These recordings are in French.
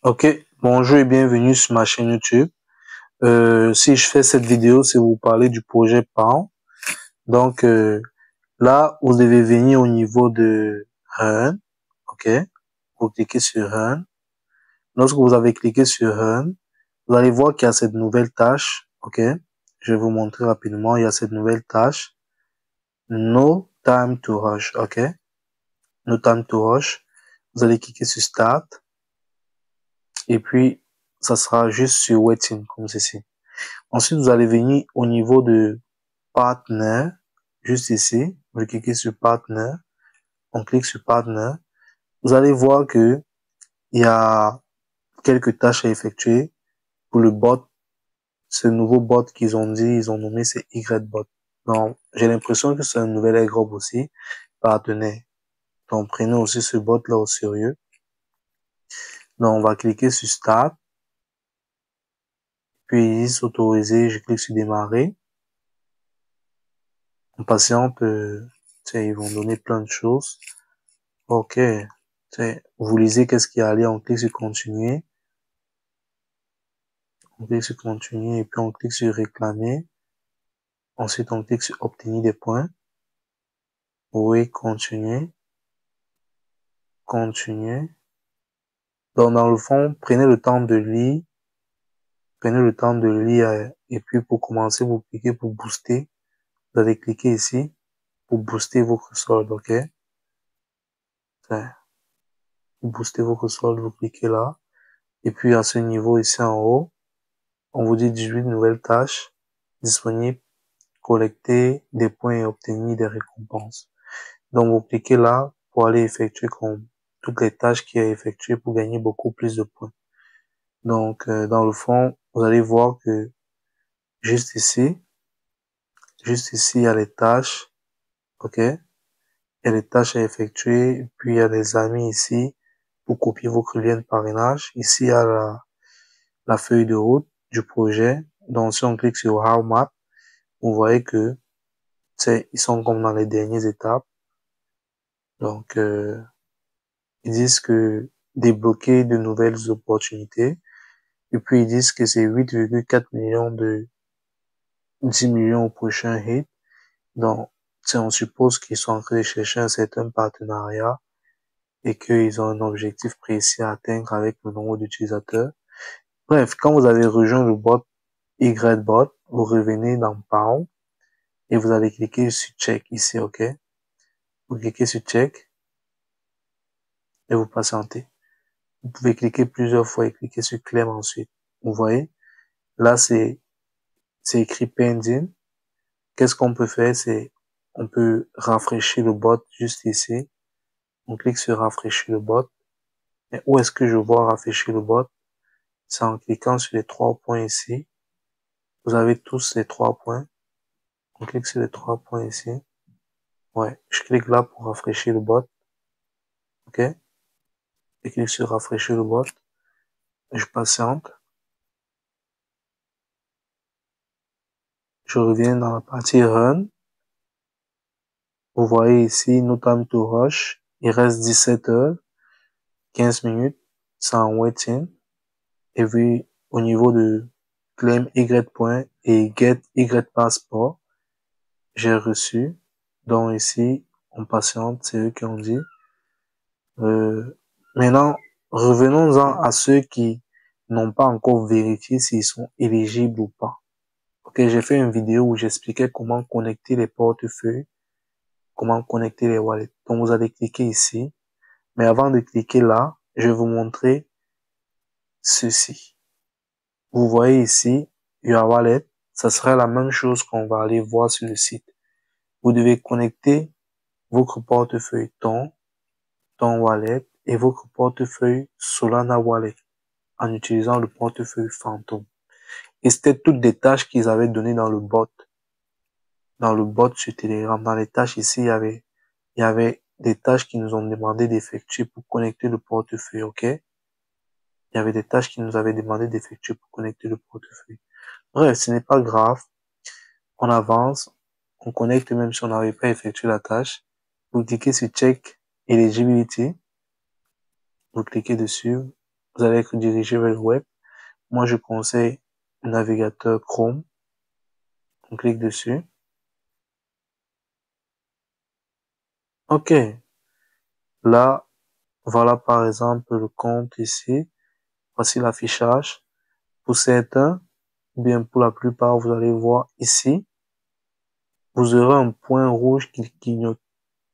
Ok, bonjour et bienvenue sur ma chaîne YouTube. Si je fais cette vidéo, c'est vous parler du projet PAN. Donc là, vous devez venir au niveau de Run. Ok, vous cliquez sur Run. Lorsque vous avez cliqué sur Run, vous allez voir qu'il y a cette nouvelle tâche. Ok, je vais vous montrer rapidement. Il y a cette nouvelle tâche. No time to rush. Ok, no time to rush. Vous allez cliquer sur Start. Et puis, ça sera juste sur Waiting, comme ceci. Ensuite, vous allez venir au niveau de Partner, juste ici. Vous cliquez sur Partner. On clique sur Partner. Vous allez voir que il y a quelques tâches à effectuer pour le bot. Ce nouveau bot qu'ils ont dit, ils ont nommé, c'est YBot. Donc, j'ai l'impression que c'est un nouvel airdrop aussi, partenaire. Donc, prenez aussi ce bot-là au sérieux. Donc, on va cliquer sur Start. Puis, s'autoriser, je clique sur Démarrer. On patiente, ils vont donner plein de choses. Ok. Vous lisez qu'est-ce qu'il y a à lire, on clique sur Continuer. On clique sur Continuer et puis on clique sur Réclamer. Ensuite, on clique sur Obtenir des points. Oui, Continuer. Continuer. Donc, dans le fond, prenez le temps de lire. Prenez le temps de lire et puis pour commencer, vous cliquez pour booster. Vous allez cliquer ici pour booster votre solde, ok? Pour booster votre solde, vous cliquez là. Et puis à ce niveau ici en haut, on vous dit 18 nouvelles tâches disponibles, collecter des points et obtenir des récompenses. Donc vous cliquez là pour aller effectuer comme toutes les tâches qu'il y a effectuées pour gagner beaucoup plus de points. Donc dans le fond, vous allez voir que juste ici, il y a les tâches, ok? Il y a les tâches à effectuer, et puis il y a les amis ici pour copier votre lien de parrainage. Ici, il y a la feuille de route du projet. Donc si on clique sur How Map, vous voyez que ils sont comme dans les dernières étapes. Donc ils disent que débloquer de nouvelles opportunités. Et puis ils disent que c'est 8,4 millions de 10 millions au prochain hit. Donc on suppose qu'ils sont en train de chercher un certain partenariat et qu'ils ont un objectif précis à atteindre avec le nombre d'utilisateurs. Bref, quand vous avez rejoint le bot YBot, vous revenez dans Pound et vous allez cliquer sur Check ici, ok? Vous cliquez sur Check et vous patientez. Vous pouvez cliquer plusieurs fois et cliquer sur Claim ensuite. Vous voyez? Là, c'est écrit Pending. Qu'est-ce qu'on peut faire? On peut rafraîchir le bot juste ici. On clique sur rafraîchir le bot. Et où est-ce que je vois rafraîchir le bot? C'est en cliquant sur les 3 points ici. Vous avez tous les 3 points. On clique sur les 3 points ici. Ouais, je clique là pour rafraîchir le bot. Ok? Je clique sur rafraîchir le bot. Je patiente. Je reviens dans la partie Run. Vous voyez ici, No Time to Rush. Il reste 17 heures, 15 minutes. C'est en waiting. Et puis, au niveau de Claim Y point et Get Y Passport, j'ai reçu. Donc ici, on patiente, c'est eux qui ont dit. Maintenant, revenons-en à ceux qui n'ont pas encore vérifié s'ils sont éligibles ou pas. Ok, j'ai fait une vidéo où j'expliquais comment connecter les portefeuilles, comment connecter les wallets. Donc, vous allez cliquer ici. Mais avant de cliquer là, je vais vous montrer ceci. Vous voyez ici, Your Wallet, ça sera la même chose qu'on va aller voir sur le site. Vous devez connecter votre portefeuille ton wallet et votre portefeuille Solana Wallet en utilisant le portefeuille Phantom. Et c'était toutes des tâches qu'ils avaient données dans le bot. Dans le bot sur Telegram, dans les tâches ici, il y avait des tâches qui nous ont demandé d'effectuer pour connecter le portefeuille, ok? Il y avait des tâches qui nous avaient demandé d'effectuer pour connecter le portefeuille. Bref, ce n'est pas grave. On avance. On connecte même si on n'avait pas effectué la tâche. Vous cliquez sur Check Eligibility. Vous cliquez dessus. vous allez être dirigé vers le web. Moi, je conseille le navigateur Chrome. On clique dessus. OK. Là, voilà par exemple le compte ici. Voici l'affichage. Pour certains, ou bien pour la plupart, vous allez voir ici, vous aurez un point rouge qui clignote.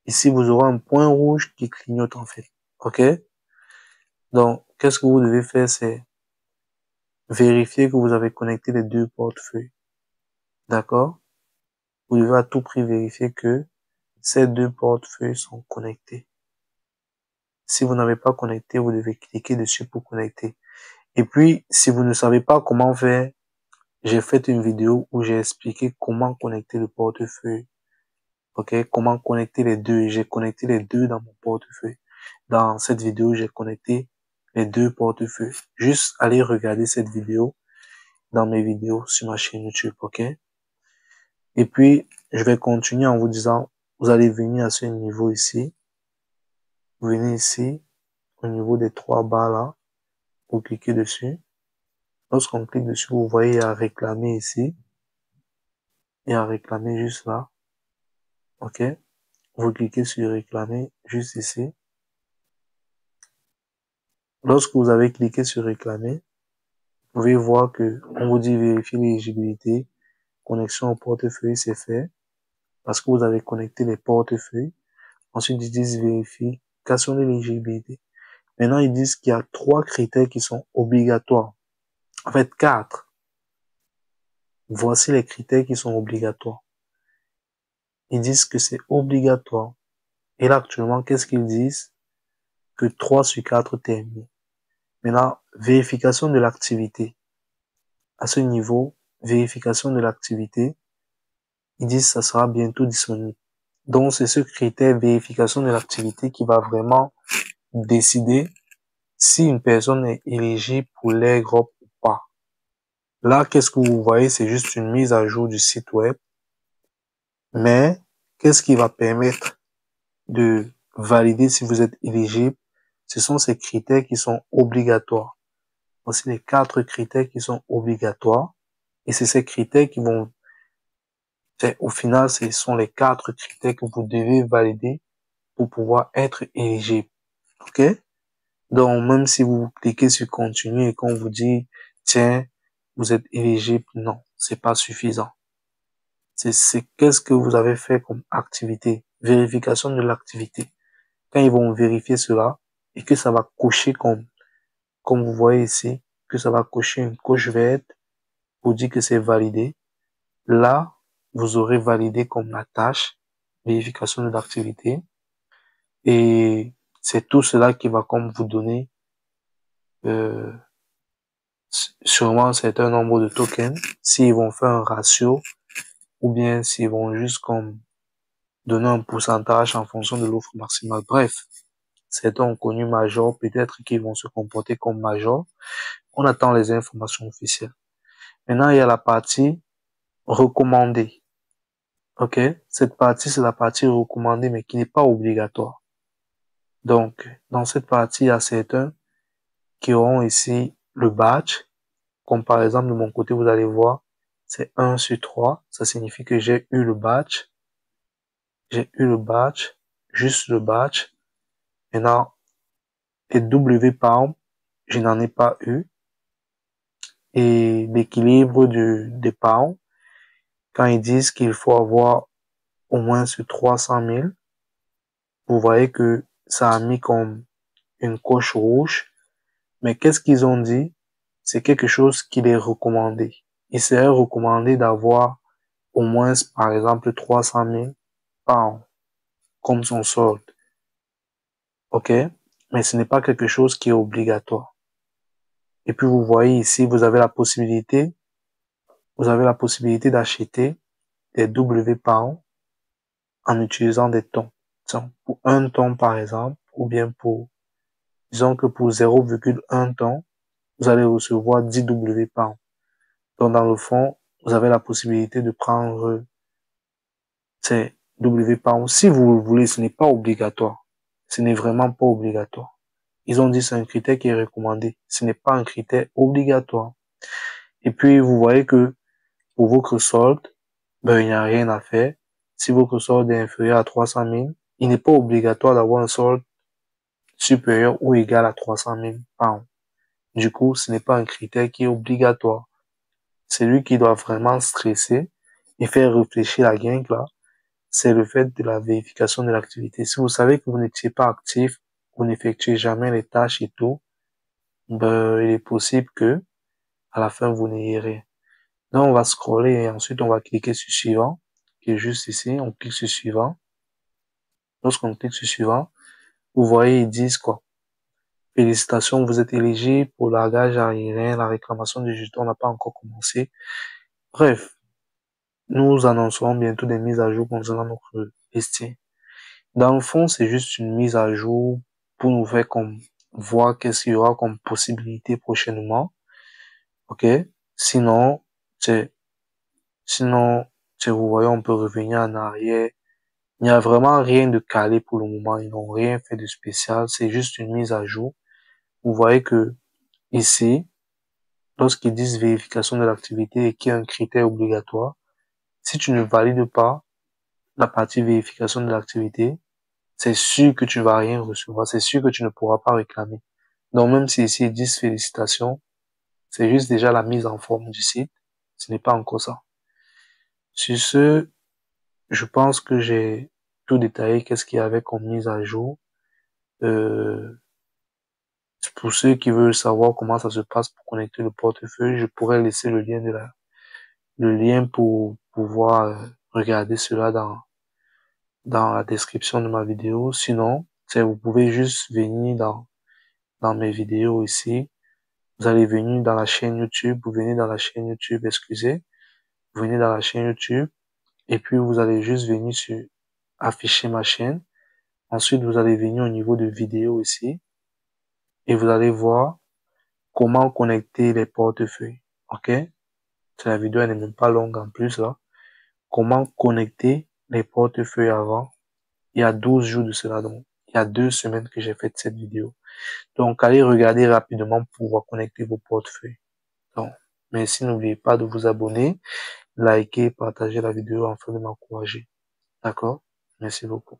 Ici, vous aurez un point rouge qui clignote en fait. OK? Donc, qu'est-ce que vous devez faire, c'est vérifier que vous avez connecté les deux portefeuilles. D'accord? Vous devez à tout prix vérifier que ces deux portefeuilles sont connectés. Si vous n'avez pas connecté, vous devez cliquer dessus pour connecter. Et puis, si vous ne savez pas comment faire, j'ai fait une vidéo où j'ai expliqué comment connecter le portefeuille. OK? Comment connecter les deux. J'ai connecté les deux dans mon portefeuille. Dans cette vidéo, j'ai connecté les deux portefeuilles. Juste allez regarder cette vidéo dans mes vidéos sur ma chaîne YouTube. OK? Et puis, je vais continuer en vous disant, vous allez venir à ce niveau ici. Vous venez ici, au niveau des trois barres là. Vous cliquez dessus. Lorsqu'on clique dessus, vous voyez, il y a réclamer ici. Il y a réclamer juste là. OK? Vous cliquez sur réclamer juste ici. Lorsque vous avez cliqué sur réclamer, vous pouvez voir que on vous dit vérifier l'éligibilité. Connexion au portefeuille, c'est fait. Parce que vous avez connecté les portefeuilles. Ensuite, ils disent vérification de l'éligibilité. Maintenant, ils disent qu'il y a 3 critères qui sont obligatoires. En fait, 4. Voici les critères qui sont obligatoires. Ils disent que c'est obligatoire. Et là, actuellement, qu'est-ce qu'ils disent? Que 3 sur 4 terminent. Maintenant, vérification de l'activité. À ce niveau, vérification de l'activité, ils disent que ça sera bientôt disponible. Donc, c'est ce critère vérification de l'activité qui va vraiment décider si une personne est éligible pour l'airdrop ou pas. Là, qu'est-ce que vous voyez? C'est juste une mise à jour du site web. Mais, qu'est-ce qui va permettre de valider si vous êtes éligible? Ce sont ces critères qui sont obligatoires. Voici les 4 critères qui sont obligatoires. Et c'est ces critères qui vont, au final, ce sont les 4 critères que vous devez valider pour pouvoir être éligible. OK? Donc, même si vous cliquez sur continue et qu'on vous dit, tiens, vous êtes éligible, non, c'est pas suffisant. C'est qu'est-ce que vous avez fait comme activité, vérification de l'activité. Quand ils vont vérifier cela et que ça va cocher comme vous voyez ici, que ça va cocher une coche verte pour dire que c'est validé. Là, vous aurez validé comme la tâche, vérification de l'activité. Et c'est tout cela qui va comme vous donner euh, sûrement un certain nombre de tokens, s'ils vont faire un ratio ou bien s'ils vont juste comme donner un pourcentage en fonction de l'offre maximale. Bref, certains ont connu Major, peut-être qu'ils vont se comporter comme Major. On attend les informations officielles. Maintenant, il y a la partie recommandée. OK? Cette partie, c'est la partie recommandée, mais qui n'est pas obligatoire. Donc, dans cette partie, il y a certains qui auront ici le badge. Comme par exemple, de mon côté, vous allez voir, c'est 1 sur 3. Ça signifie que j'ai eu le badge. J'ai eu le badge, juste le badge. Maintenant, les W pound, je n'en ai pas eu. Et l'équilibre des pounds, quand ils disent qu'il faut avoir au moins sur 300 000, vous voyez que ça a mis comme une coche rouge. Mais qu'est-ce qu'ils ont dit? C'est quelque chose qu'il est recommandé. Il serait recommandé d'avoir au moins, par exemple, 300 000 pounds comme son solde. OK? Mais ce n'est pas quelque chose qui est obligatoire. Et puis, vous voyez ici, vous avez la possibilité d'acheter des W pounds en utilisant des tons. Donc, pour 1 ton, par exemple, ou bien disons que pour 0,1 ton, vous allez recevoir 10 W pounds. Donc, dans le fond, vous avez la possibilité de prendre ces W pounds. Si vous le voulez, ce n'est pas obligatoire. Ce n'est vraiment pas obligatoire. Ils ont dit c'est un critère qui est recommandé. Ce n'est pas un critère obligatoire. Et puis, vous voyez que pour votre solde, ben, il n'y a rien à faire. Si votre solde est inférieur à 300 000, il n'est pas obligatoire d'avoir un solde supérieur ou égal à 300 000 par an. Du coup, ce n'est pas un critère qui est obligatoire. Celui qui doit vraiment stresser et faire réfléchir la gang là, c'est le fait de la vérification de l'activité. Si vous savez que vous n'étiez pas actif, vous n'effectuez jamais les tâches et tout, ben, il est possible que, à la fin, vous n'ayez rien. Là, on va scroller et ensuite, on va cliquer sur suivant, qui est juste ici. On clique sur suivant. Lorsqu'on clique sur suivant, vous voyez, ils disent quoi? Félicitations, vous êtes éligible pour largage aérien. La réclamation du jeton n'a pas encore commencé. Bref, nous annoncerons bientôt des mises à jour concernant notre listing. Dans le fond, c'est juste une mise à jour pour nous faire comme voir qu'est-ce qu'il y aura comme possibilité prochainement. OK? Sinon, c'est, sinon, vous voyez, on peut revenir en arrière. Il n'y a vraiment rien de calé pour le moment. Ils n'ont rien fait de spécial. C'est juste une mise à jour. Vous voyez que ici, lorsqu'ils disent vérification de l'activité et qu'il y a un critère obligatoire, si tu ne valides pas la partie vérification de l'activité, c'est sûr que tu vas rien recevoir. C'est sûr que tu ne pourras pas réclamer. Donc, même si ici ils disent félicitations, c'est juste déjà la mise en forme du site. Ce n'est pas encore ça. Sur ce, je pense que j'ai tout détaillé, qu'est-ce qu'il y avait comme mise à jour. Euh, pour ceux qui veulent savoir comment ça se passe pour connecter le portefeuille, je pourrais laisser le lien pour pouvoir regarder cela dans la description de ma vidéo. Sinon, vous pouvez juste venir dans mes vidéos ici. Vous allez venir dans la chaîne YouTube, vous venez dans la chaîne YouTube, excusez. Vous venez dans la chaîne YouTube et puis vous allez juste venir sur afficher ma chaîne. Ensuite, vous allez venir au niveau de vidéo ici et vous allez voir comment connecter les portefeuilles. OK? La vidéo elle n'est même pas longue en plus là. Comment connecter les portefeuilles avant. Il y a 12 jours de cela, donc il y a 2 semaines que j'ai fait cette vidéo. Donc, allez regarder rapidement pour pouvoir connecter vos portefeuilles. Donc, merci, n'oubliez pas de vous abonner, liker, partager la vidéo afin de m'encourager. D'accord? Merci beaucoup.